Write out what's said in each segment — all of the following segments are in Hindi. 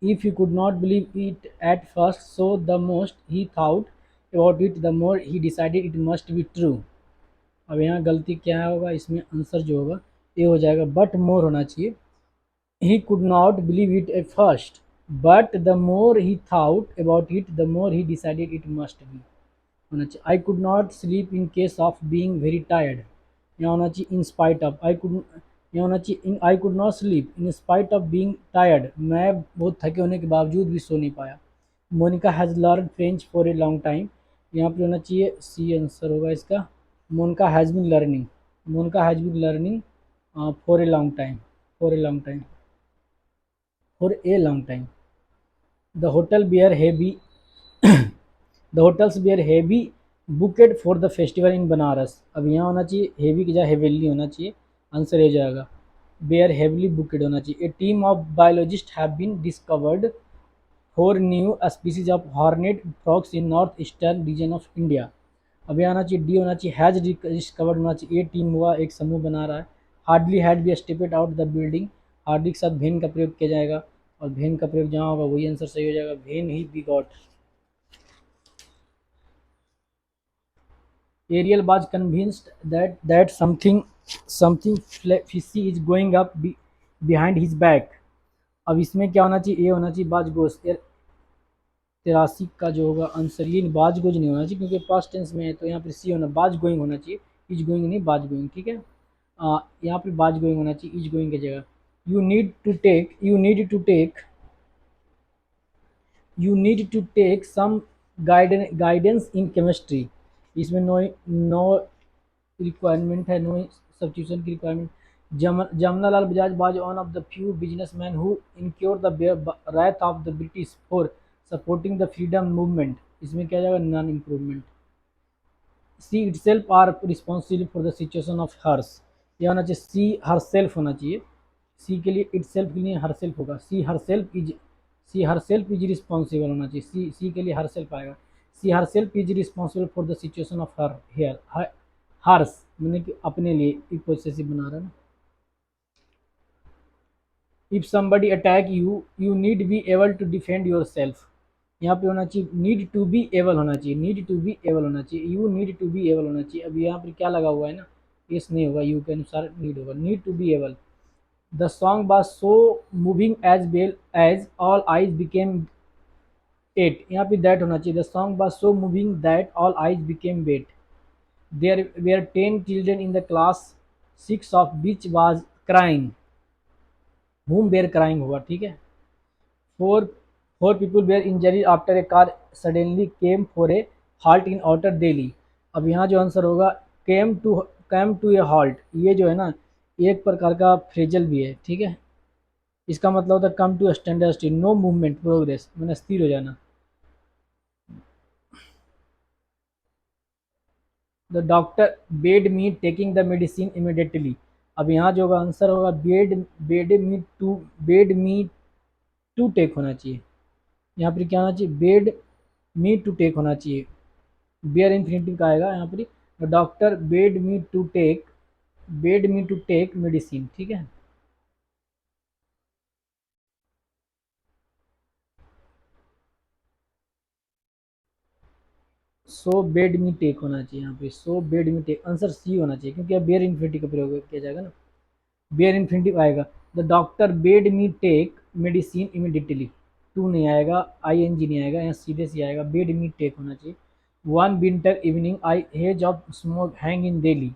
If he could not believe it at first, so the most he thought about it, the more he decided it must be true. अब यहाँ गलती क्या होगा, इसमें आंसर जो होगा ये हो जाएगा बट मोर होना चाहिए. He could not believe it at first, but the more he thought about it, the more he decided it must be. होना चाहिए I could not sleep in case of being very tired. यहाँ होना चाहिए in spite of. I could, यहाँ होना चाहिए I could not sleep in spite of being tired. मैं बहुत थके होने के बावजूद भी सो नहीं पाया. Monica has learn French for a long time. यहाँ पर होना चाहिए सी आंसर होगा इसका. Monica has been learning. Monica has been learning for a long time. For a long time. For a long time. The hotel bear heavy. The hotels bear heavy booked for the festival in Banaras. अब यहाँ होना चाहिए हैवी की जगह हेविली होना चाहिए. आंसर हो जाएगा बेयर हेवली बुकेट होना चाहिए. A team of biologist have been discovered four new species of horned frogs in north eastern region of India. अब यहाँ आना चाहिए डी होना चाहिए हैज डिस्कवर्ड होना चाहिए. ए टीम हुआ एक समूह बना रहा है. Hardly had be stepped out the building. Hardly के साथ भेन का प्रयोग किया जाएगा और भेन का प्रयोग जहाँ होगा वही आंसर सही हो जाएगा. When he be got. Ariel was convinced that something fishy is going up behind his back. अब इसमें क्या होना चाहिए, ये होना चाहिए बाजगोज. 83 का जो होगा आंसर ये बाजगोज नहीं होना चाहिए क्योंकि पास्ट टेंस में है, तो यहाँ पर सी होना बाज गोइंग होना चाहिए. इज गोइंग नहीं बाज गोइंग. ठीक है, यहाँ पर बाज गोइंग होना चाहिए इज गोइंग की जगह. You need to take you need to take you need to take some guidance in chemistry. इसमें नो रिक्वायरमेंट है, नो सब्स्टिट्यूशन की requirement. Jamna Lal Bajaj was one of the few businessmen who incur the wrath of the British for supporting the freedom movement. इसमें क्या जाएगा non improvement. She itself are responsible for the situation of hers. यह होना चाहिए सी हर सेल्फ होना चाहिए. सी के लिए इट सेल्फ के लिए हर सेल्फ होगा. She herself is responsible होना चाहिए. सी के लिए हर सेल्फ आएगा. She herself is responsible for the situation of her here. Hers मैंने कि अपने लिए एक पोसेसिव बना रहा है ना. If somebody attack you you need be able to defend yourself. यहाँ पे होना चाहिए नीड टू बी एबल होना चाहिए. नीड टू बी एबल होना चाहिए. You need to be able होना चाहिए. अब यहाँ पर क्या लगा हुआ है ना, इस नहीं होगा, यू के अनुसार नीड होगा. Need to be able. The song was so moving as well as all eyes became wet. यहाँ पे that होना चाहिए. The song was so moving that all eyes became wet. There were 10 children in the class, 6 of which was crying. Whom were crying होगा. ठीक है. Four people were injured after a car suddenly came for a halt in outer Delhi. अब यहाँ जो आंसर होगा came to a halt. ये जो है ना एक प्रकार का फ्रेजल भी है. ठीक है, इसका मतलब होता है come to standard still, no movement progress, मैंने स्थिर हो जाना. The doctor bade me taking the medicine immediately. अब यहाँ जो होगा आंसर होगा बेड मी टू टेक होना चाहिए. यहाँ पर क्या होना चाहिए बेड मी टू टेक होना चाहिए. बेयर इन्फिनिटिव का आएगा यहाँ पर. The doctor bade me to take medicine. ठीक है. सो बेड मी टेक होना चाहिए. यहाँ पे so bad me take answer she होना चाहिए क्योंकि अब बेयर इन्फिनिटिव का प्रयोग किया जाएगा ना. बेयर इन्फिनिटिव आएगा. The doctor bade me take medicine immediately. To नहीं आएगा, आई एन जी नहीं आएगा, यहाँ सीधे से आएगा बेड मी टेक होना चाहिए. One winter evening I hedge of smoke hang in Delhi.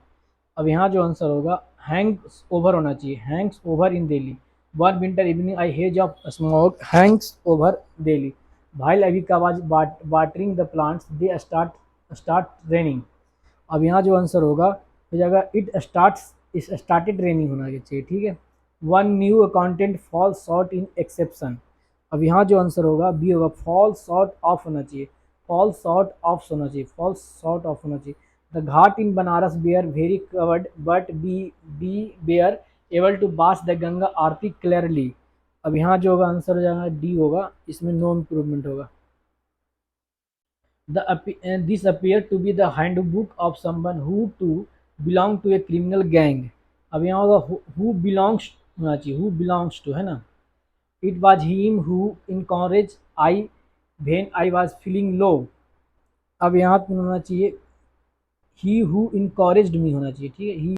अब यहाँ जो आंसर होगा हैंग्स ओवर होना चाहिए. Hanks over in Delhi. One winter evening I hedge of smoke Hanks over Delhi. while Avika was watering the plants, they start raining. अब यहाँ जो आंसर होगा हो जाएगा इट स्टार्टेड रेनिंग होना चाहिए. ठीक है. One new accountant fall short in exception. अब यहाँ जो आंसर होगा बी होगा फॉल शॉर्ट ऑफ होना चाहिए. फॉल शॉर्ट ऑफ होना चाहिए. फॉल शॉर्ट ऑफ होना चाहिए. The ghat in Banaras bear very covered but be bear able to pass the Ganga aarti clearly. अब यहाँ जो होगा आंसर हो जाएगा डी होगा, इसमें नो इम्प्रूवमेंट होगा. This appear to be the handbook of someone who to belong to a criminal gang. अब यहाँ होगा हु बिलोंग्स होना चाहिए. हु बिलोंग्स टू है ना. It was him who encourage I when I was feeling low. अब यहाँ पे होना चाहिए ही हु इनकरेज्ड मी होना चाहिए, ठीक है। ही